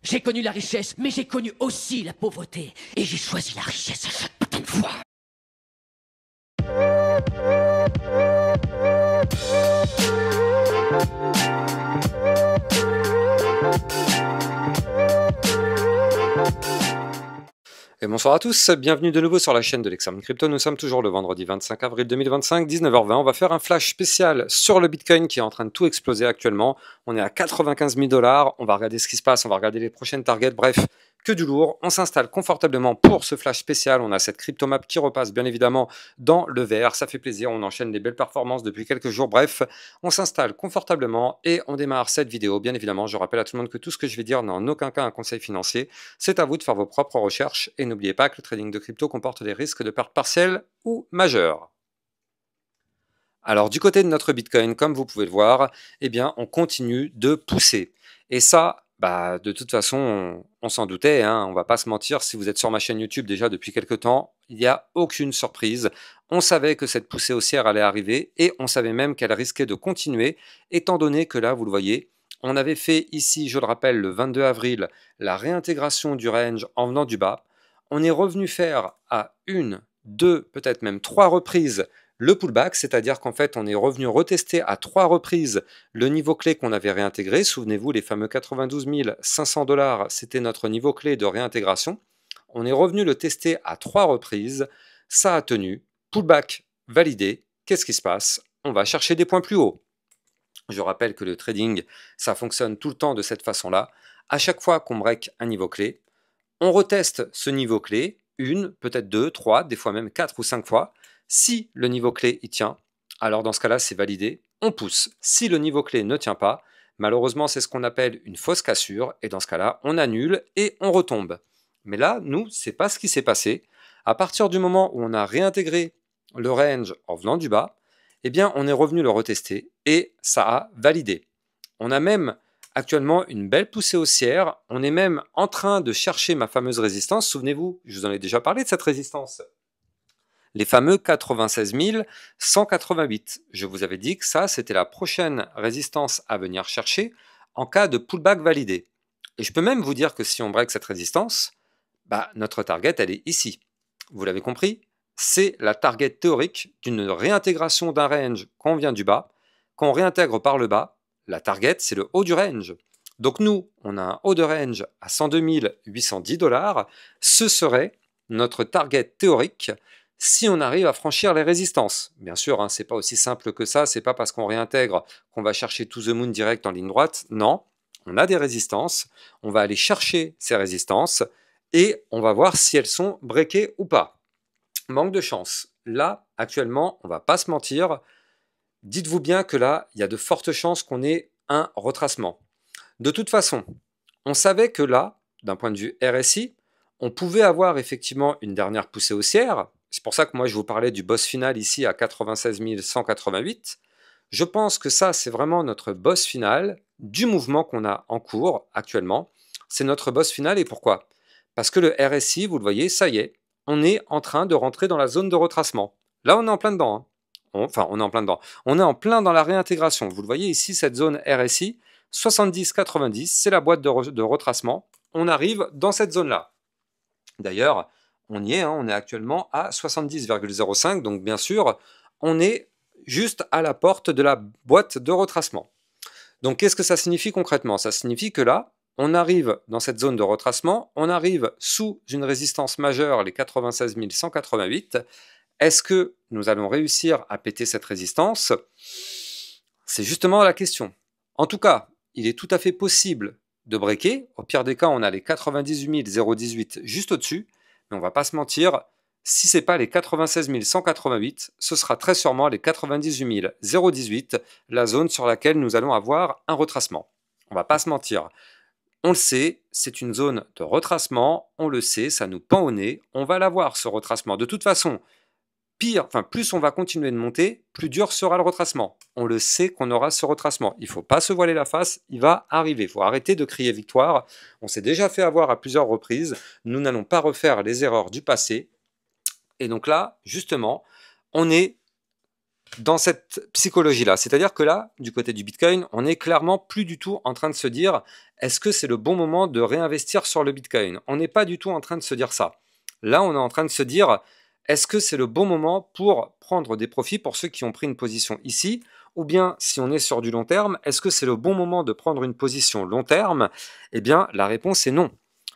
J'ai connu la richesse, mais j'ai connu aussi la pauvreté. Et j'ai choisi la richesse à chaque putain de fois. Et bonsoir à tous, bienvenue de nouveau sur la chaîne de l'Examen Crypto. Nous sommes toujours le vendredi 25 avril 2025, 19h20. On va faire un flash spécial sur le Bitcoin qui est en train de tout exploser actuellement. On est à 95 000 $. On va regarder ce qui se passe, on va regarder les prochaines targets. Bref, que du lourd. On s'installe confortablement pour ce flash spécial. On a cette cryptomap qui repasse bien évidemment dans le vert. Ça fait plaisir, on enchaîne des belles performances depuis quelques jours. Bref, on s'installe confortablement et on démarre cette vidéo. Bien évidemment, je rappelle à tout le monde que tout ce que je vais dire n'est en aucun cas un conseil financier. C'est à vous de faire vos propres recherches et n'oubliez pas que le trading de crypto comporte des risques de perte partielle ou majeure. Alors du côté de notre Bitcoin, comme vous pouvez le voir, eh bien on continue de pousser. Et ça, de toute façon, on s'en doutait, hein, on va pas se mentir, si vous êtes sur ma chaîne YouTube déjà depuis quelques temps, il n'y a aucune surprise. On savait que cette poussée haussière allait arriver et on savait même qu'elle risquait de continuer, étant donné que là, vous le voyez, on avait fait ici, je le rappelle, le 22 avril, la réintégration du range en venant du bas. On est revenu faire à une, deux, peut-être même trois reprises le pullback, c'est-à-dire qu'en fait, on est revenu retester à trois reprises le niveau clé qu'on avait réintégré. Souvenez-vous, les fameux 92 500 $, c'était notre niveau clé de réintégration. On est revenu le tester à trois reprises. Ça a tenu. Pullback validé. Qu'est-ce qui se passe? On va chercher des points plus hauts. Je rappelle que le trading, ça fonctionne tout le temps de cette façon-là. À chaque fois qu'on break un niveau clé, on reteste ce niveau clé, une, peut-être deux, trois, des fois même quatre ou cinq fois. Si le niveau clé y tient, alors dans ce cas-là, c'est validé, on pousse. Si le niveau clé ne tient pas, malheureusement, c'est ce qu'on appelle une fausse cassure, et dans ce cas-là, on annule et on retombe. Mais là, nous, c'est pas ce qui s'est passé. À partir du moment où on a réintégré le range en venant du bas, eh bien, on est revenu le retester et ça a validé. On a même actuellement une belle poussée haussière. On est même en train de chercher ma fameuse résistance. Souvenez-vous, je vous en ai déjà parlé de cette résistance. Les fameux 96 188. Je vous avais dit que ça, c'était la prochaine résistance à venir chercher en cas de pullback validé. Et je peux même vous dire que si on break cette résistance, notre target, elle est ici. Vous l'avez compris? C'est la target théorique d'une réintégration d'un range quand on vient du bas. Quand on réintègre par le bas, la target, c'est le haut du range. Donc nous, on a un haut de range à 102 810 $. Ce serait notre target théorique si on arrive à franchir les résistances. Bien sûr, hein, c'est pas aussi simple que ça. C'est pas parce qu'on réintègre qu'on va chercher to the moon direct en ligne droite. Non, on a des résistances. On va aller chercher ces résistances et on va voir si elles sont breakées ou pas. Manque de chance. Là, actuellement, on va pas se mentir. Dites-vous bien que là, il y a de fortes chances qu'on ait un retracement. De toute façon, on savait que là, d'un point de vue RSI, on pouvait avoir effectivement une dernière poussée haussière. C'est pour ça que moi, je vous parlais du boss final ici à 96 188. Je pense que ça, c'est vraiment notre boss final du mouvement qu'on a en cours actuellement. C'est notre boss final et pourquoi? Parce que le RSI, vous le voyez, ça y est, on est en train de rentrer dans la zone de retracement. Là, on est en plein dedans. Hein. On est en plein dedans. On est en plein dans la réintégration. Vous le voyez ici, cette zone RSI, 70-90, c'est la boîte de retracement. On arrive dans cette zone-là. D'ailleurs, on y est, hein, on est actuellement à 70,05, donc bien sûr, on est juste à la porte de la boîte de retracement. Donc qu'est-ce que ça signifie concrètement? Ça signifie que là, on arrive dans cette zone de retracement, on arrive sous une résistance majeure, les 96 188. Est-ce que nous allons réussir à péter cette résistance? C'est justement la question. En tout cas, il est tout à fait possible de breaker. Au pire des cas, on a les 98 018 juste au-dessus. Mais on va pas se mentir, si ce n'est pas les 96 188, ce sera très sûrement les 98 018, la zone sur laquelle nous allons avoir un retracement. On va pas se mentir. On le sait, c'est une zone de retracement. On le sait, ça nous pend au nez. On va l'avoir, ce retracement. De toute façon, plus on va continuer de monter, plus dur sera le retracement. On le sait qu'on aura ce retracement. Il ne faut pas se voiler la face, il va arriver. Il faut arrêter de crier victoire. On s'est déjà fait avoir à plusieurs reprises. Nous n'allons pas refaire les erreurs du passé. Et donc là, justement, on est dans cette psychologie-là. C'est-à-dire que là, du côté du Bitcoin, on n'est clairement plus du tout en train de se dire est-ce que c'est le bon moment de réinvestir sur le Bitcoin? On n'est pas du tout en train de se dire ça. Là, on est en train de se dire est-ce que c'est le bon moment pour prendre des profits pour ceux qui ont pris une position ici? Ou bien, si on est sur du long terme, est-ce que c'est le bon moment de prendre une position long terme? Eh bien, la réponse est non.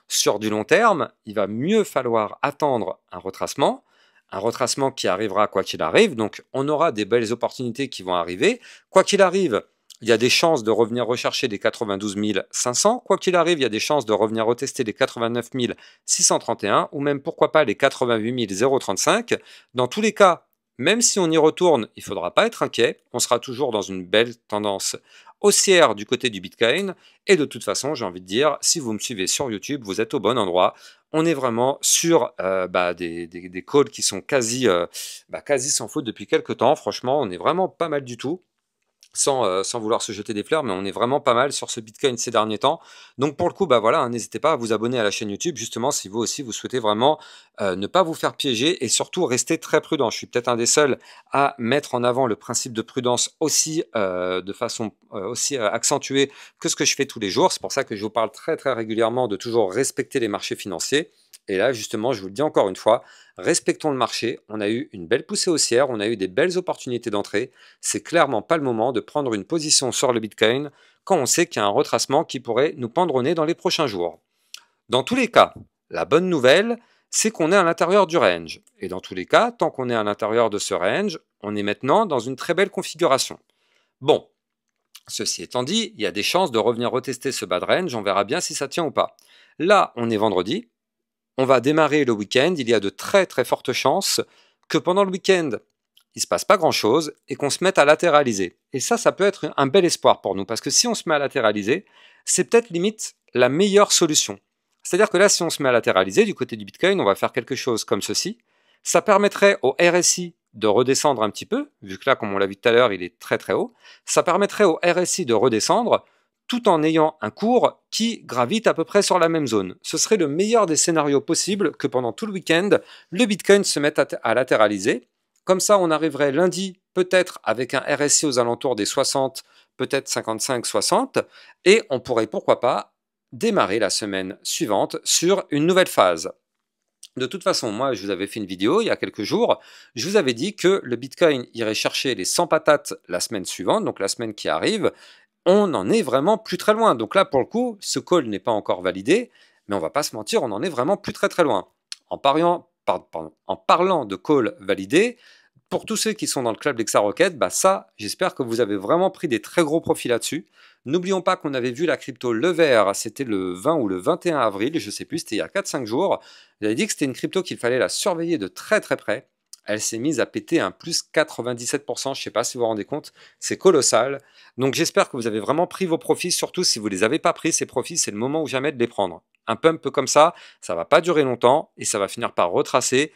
Sur du long terme, il va mieux falloir attendre un retracement qui arrivera quoi qu'il arrive, donc on aura des belles opportunités qui vont arriver. Quoi qu'il arrive, il y a des chances de revenir rechercher les 92 500. Quoi qu'il arrive, il y a des chances de revenir retester les 89 631 ou même pourquoi pas les 88 035. Dans tous les cas, même si on y retourne, il ne faudra pas être inquiet. On sera toujours dans une belle tendance haussière du côté du Bitcoin. Et de toute façon, j'ai envie de dire, si vous me suivez sur YouTube, vous êtes au bon endroit. On est vraiment sur des calls qui sont quasi sans faute depuis quelques temps. Franchement, on est vraiment pas mal du tout. Sans vouloir se jeter des fleurs, mais on est vraiment pas mal sur ce Bitcoin ces derniers temps. Donc pour le coup, voilà, n'hésitez pas à vous abonner à la chaîne YouTube, justement, si vous aussi vous souhaitez vraiment ne pas vous faire piéger et surtout rester très prudent. Je suis peut-être un des seuls à mettre en avant le principe de prudence aussi de façon aussi accentuée que ce que je fais tous les jours. C'est pour ça que je vous parle très très régulièrement de toujours respecter les marchés financiers. Et là, justement, je vous le dis encore une fois, respectons le marché. On a eu une belle poussée haussière, on a eu des belles opportunités d'entrée. C'est clairement pas le moment de prendre une position sur le Bitcoin quand on sait qu'il y a un retracement qui pourrait nous pendre au nez dans les prochains jours. Dans tous les cas, la bonne nouvelle, c'est qu'on est à l'intérieur du range. Et dans tous les cas, tant qu'on est à l'intérieur de ce range, on est maintenant dans une très belle configuration. Bon, ceci étant dit, il y a des chances de revenir retester ce bas de range, on verra bien si ça tient ou pas. Là, on est vendredi, on va démarrer le week-end, il y a de très très fortes chances que pendant le week-end, il ne se passe pas grand-chose et qu'on se mette à latéraliser. Et ça peut être un bel espoir pour nous, parce que si on se met à latéraliser, c'est peut-être limite la meilleure solution. C'est-à-dire que là, si on se met à latéraliser du côté du Bitcoin, on va faire quelque chose comme ceci. Ça permettrait au RSI de redescendre un petit peu, vu que là, comme on l'a vu tout à l'heure, il est très très haut. Ça permettrait au RSI de redescendre tout en ayant un cours qui gravite à peu près sur la même zone. Ce serait le meilleur des scénarios possibles que pendant tout le week-end, le Bitcoin se mette à latéraliser. Comme ça, on arriverait lundi peut-être avec un RSI aux alentours des 60, peut-être 55-60, et on pourrait pourquoi pas démarrer la semaine suivante sur une nouvelle phase. De toute façon, moi, je vous avais fait une vidéo il y a quelques jours. Je vous avais dit que le Bitcoin irait chercher les 100 patates la semaine suivante, donc la semaine qui arrive. On n'en est vraiment plus très loin. Donc là, pour le coup, ce call n'est pas encore validé, mais on va pas se mentir, on en est vraiment plus très très loin. En parlant de call validé, pour tous ceux qui sont dans le club Lexarocket, ça, j'espère que vous avez vraiment pris des très gros profits là-dessus. N'oublions pas qu'on avait vu la crypto Le Vert, c'était le 20 ou le 21 avril, je ne sais plus, c'était il y a 4-5 jours. J'avais dit que c'était une crypto qu'il fallait la surveiller de très très près. Elle s'est mise à péter un plus 97%, je ne sais pas si vous vous rendez compte, c'est colossal. Donc j'espère que vous avez vraiment pris vos profits, surtout si vous ne les avez pas pris, ces profits, c'est le moment ou jamais de les prendre. Un pump comme ça ne va pas durer longtemps et ça va finir par retracer.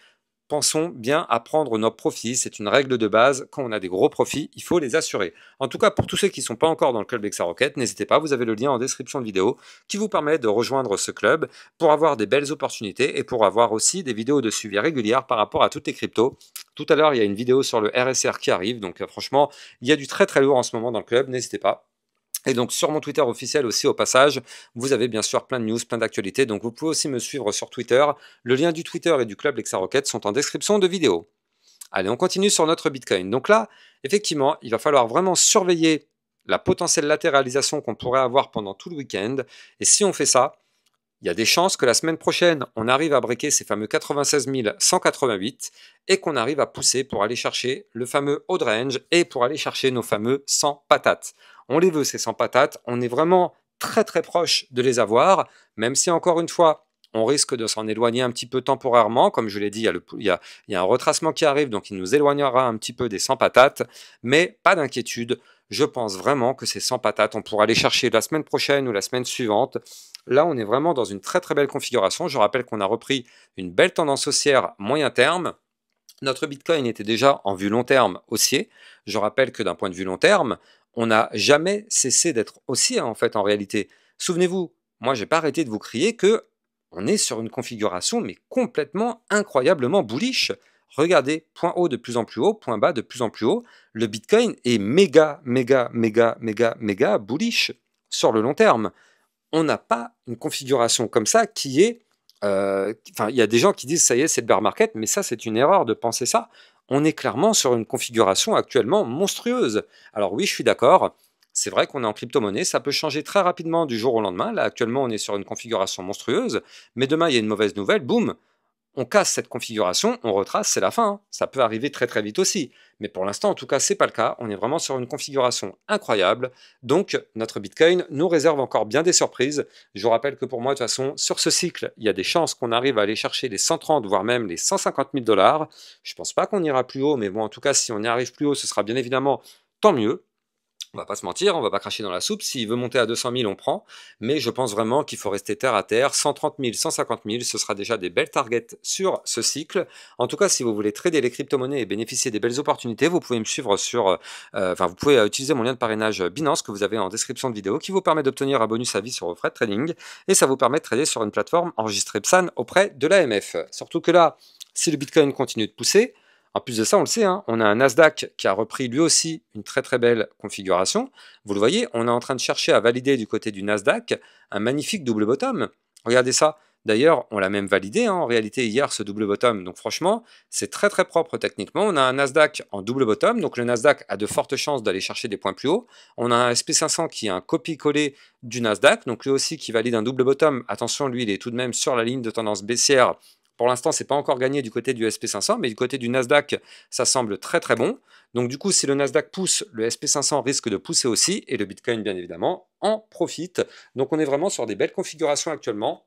Pensons bien à prendre nos profits, c'est une règle de base, quand on a des gros profits, il faut les assurer. En tout cas, pour tous ceux qui ne sont pas encore dans le club Lexarocket, n'hésitez pas, vous avez le lien en description de vidéo qui vous permet de rejoindre ce club pour avoir des belles opportunités et pour avoir aussi des vidéos de suivi régulières par rapport à toutes les cryptos. Tout à l'heure, il y a une vidéo sur le RSR qui arrive, donc franchement, il y a du très très lourd en ce moment dans le club, n'hésitez pas. Et donc sur mon Twitter officiel aussi au passage, vous avez bien sûr plein de news, plein d'actualités, donc vous pouvez aussi me suivre sur Twitter. Le lien du Twitter et du club Lexarocket sont en description de vidéo. Allez, on continue sur notre Bitcoin. Donc là, effectivement, il va falloir vraiment surveiller la potentielle latéralisation qu'on pourrait avoir pendant tout le week-end. Et si on fait ça, il y a des chances que la semaine prochaine, on arrive à breaker ces fameux 96 188 et qu'on arrive à pousser pour aller chercher le fameux haut de range et pour aller chercher nos fameux 100 patates. On les veut, ces 100 patates. On est vraiment très très proche de les avoir, même si encore une fois, on risque de s'en éloigner un petit peu temporairement. Comme je l'ai dit, il y a un retracement qui arrive, donc il nous éloignera un petit peu des 100 patates. Mais pas d'inquiétude, je pense vraiment que ces 100 patates, on pourra les chercher la semaine prochaine ou la semaine suivante. Là, on est vraiment dans une très très belle configuration. Je rappelle qu'on a repris une belle tendance haussière moyen terme. Notre Bitcoin était déjà en vue long terme haussier. Je rappelle que d'un point de vue long terme, on n'a jamais cessé d'être haussier en fait en réalité. Souvenez-vous, moi j'ai pas arrêté de vous crier que on est sur une configuration mais complètement incroyablement bullish. regardez, point haut de plus en plus haut, point bas de plus en plus haut. Le Bitcoin est méga bullish sur le long terme. On n'a pas une configuration comme ça qui est... Enfin, il y a des gens qui disent ça y est, c'est le bear market, mais ça, c'est une erreur de penser ça. On est clairement sur une configuration actuellement monstrueuse. Alors oui, je suis d'accord. C'est vrai qu'on est en crypto-monnaie, ça peut changer très rapidement du jour au lendemain. Là, actuellement, on est sur une configuration monstrueuse, mais demain, il y a une mauvaise nouvelle, boum, on casse cette configuration, on retrace, c'est la fin. Hein. Ça peut arriver très très vite aussi. Mais pour l'instant, en tout cas, c'est pas le cas. On est vraiment sur une configuration incroyable. Donc, notre Bitcoin nous réserve encore bien des surprises. Je vous rappelle que pour moi, de toute façon, sur ce cycle, il y a des chances qu'on arrive à aller chercher les 130, voire même les 150 000 $. Je pense pas qu'on ira plus haut, mais bon, en tout cas, si on y arrive plus haut, ce sera bien évidemment tant mieux. On va pas se mentir, on va pas cracher dans la soupe. S'il veut monter à 200 000, on prend. Mais je pense vraiment qu'il faut rester terre à terre. 130 000, 150 000, ce sera déjà des belles targets sur ce cycle. En tout cas, si vous voulez trader les crypto-monnaies et bénéficier des belles opportunités, vous pouvez me suivre sur... vous pouvez utiliser mon lien de parrainage Binance que vous avez en description de vidéo qui vous permet d'obtenir un bonus à vie sur vos frais de trading. Et ça vous permet de trader sur une plateforme enregistrée PSAN auprès de l'AMF. Surtout que là, si le Bitcoin continue de pousser... En plus de ça, on le sait, hein, on a un Nasdaq qui a repris lui aussi une très très belle configuration. Vous le voyez, on est en train de chercher à valider du côté du Nasdaq un magnifique double bottom. Regardez ça. D'ailleurs, on l'a même validé en réalité hier, ce double bottom. Donc franchement, c'est très très propre techniquement. On a un Nasdaq en double bottom, donc le Nasdaq a de fortes chances d'aller chercher des points plus hauts. On a un SP500 qui est un copie-coller du Nasdaq, donc lui aussi qui valide un double bottom. Attention, lui, il est tout de même sur la ligne de tendance baissière. Pour l'instant, c'est pas encore gagné du côté du SP500, mais du côté du Nasdaq, ça semble très très bon. Donc du coup, si le Nasdaq pousse, le SP500 risque de pousser aussi, et le Bitcoin, bien évidemment, en profite. Donc on est vraiment sur des belles configurations actuellement.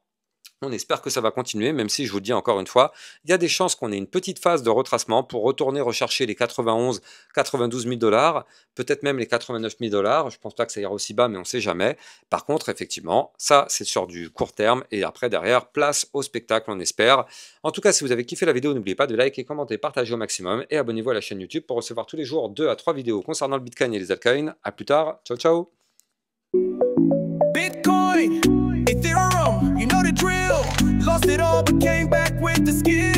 On espère que ça va continuer, même si je vous le dis encore une fois, il y a des chances qu'on ait une petite phase de retracement pour retourner rechercher les 91, 92 000 $, peut-être même les 89 000 $. Je pense pas que ça ira aussi bas, mais on ne sait jamais. Par contre, effectivement, ça, c'est sur du court terme. Et après, derrière, place au spectacle, on espère. En tout cas, si vous avez kiffé la vidéo, n'oubliez pas de liker, commenter, partager au maximum. Et abonnez-vous à la chaîne YouTube pour recevoir tous les jours 2 à 3 vidéos concernant le Bitcoin et les altcoins. A plus tard. Ciao, ciao. Bitcoin, Ethereum, you know the drill. Lost it all but came back with the skill.